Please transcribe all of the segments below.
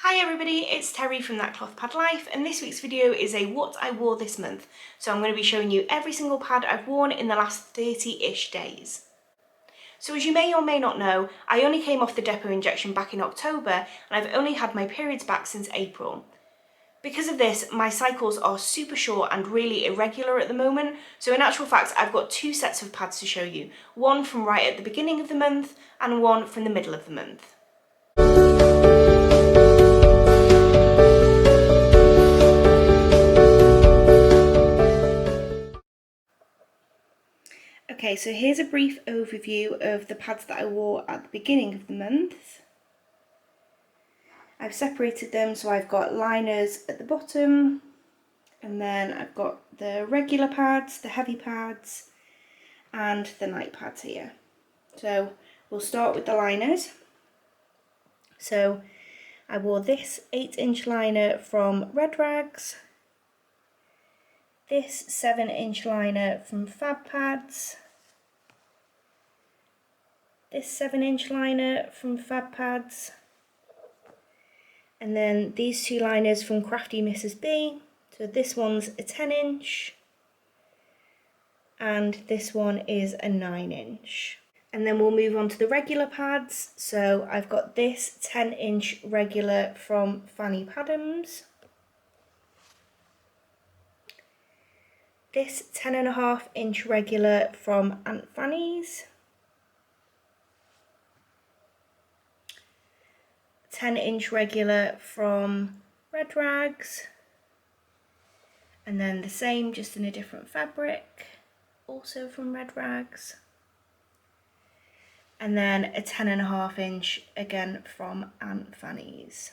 Hi everybody, it's Terry from That Cloth Pad Life, and this week's video is a what I wore this month. So I'm going to be showing you every single pad I've worn in the last 30-ish days. So as you may or may not know, I only came off the depot injection back in October, and I've only had my periods back since April. Because of this, my cycles are super short and really irregular at the moment, so in actual fact I've got two sets of pads to show you, one from right at the beginning of the month and one from the middle of the month. Okay, so here's a brief overview of the pads that I wore at the beginning of the month. I've separated them, so I've got liners at the bottom, and then I've got the regular pads, the heavy pads, and the night pads here. So we'll start with the liners. So I wore this 8-inch liner from Red Rags, this 7-inch liner from Fab Pads, this 7-inch liner from Fab Pads, and then these two liners from Crafty Mrs. B. So this one's a 10-inch and this one is a 9-inch. And then we'll move on to the regular pads. So I've got this 10-inch regular from Fanny Padams, this 10.5-inch regular from Aunt Fanny's, 10-inch regular from Red Rags, and then the same just in a different fabric, also from Red Rags, and then a 10.5-inch again from Aunt Fanny's.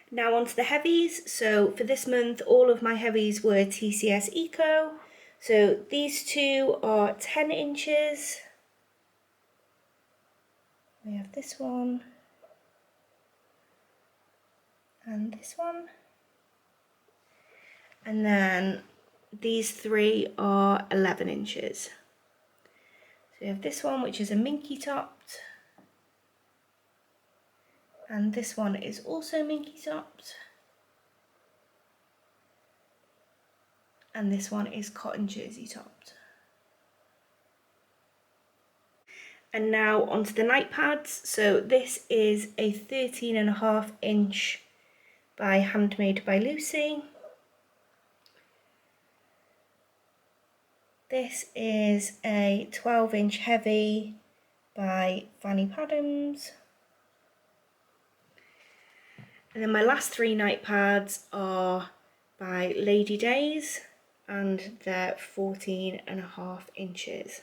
Now on to the heavies. So for this month all of my heavies were TCS Eco. So these two are 10 inches. We have this one and this one, and then these three are 11 inches. So we have this one, which is a minky topped, and this one is also minky topped, and this one is cotton jersey topped. And now onto the night pads. So this is a 13.5-inch by Handmade by Lucy. This is a 12-inch heavy by Fanny Padams. And then my last three night pads are by Lady Days, and they're 14.5 inches.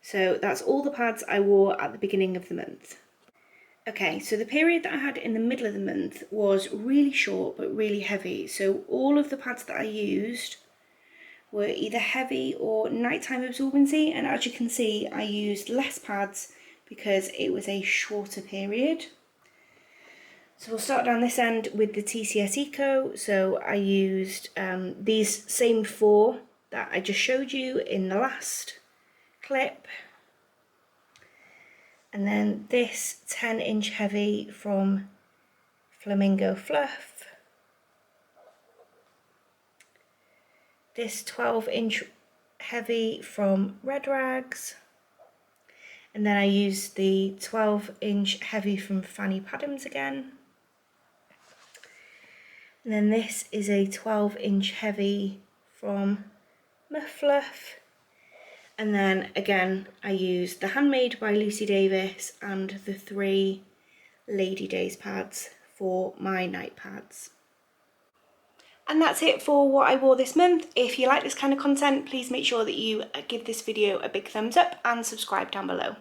So that's all the pads I wore at the beginning of the month. Okay, so the period that I had in the middle of the month was really short but really heavy. So all of the pads that I used were either heavy or nighttime absorbency, and as you can see I used less pads because it was a shorter period. So we'll start down this end with the TCS Eco. So I used these same four that I just showed you in the last clip, and then this 10-inch heavy from Flamingo Fluff, this 12-inch heavy from Red Rags, and then I used the 12-inch heavy from Fanny Padams again, and then this is a 12-inch heavy from Muffluff. And then again I used the Handmade by Lucy Davis and the 3 Lady Days pads for my night pads. And that's it for what I wore this month. If you like this kind of content, please make sure that you give this video a big thumbs up and subscribe down below.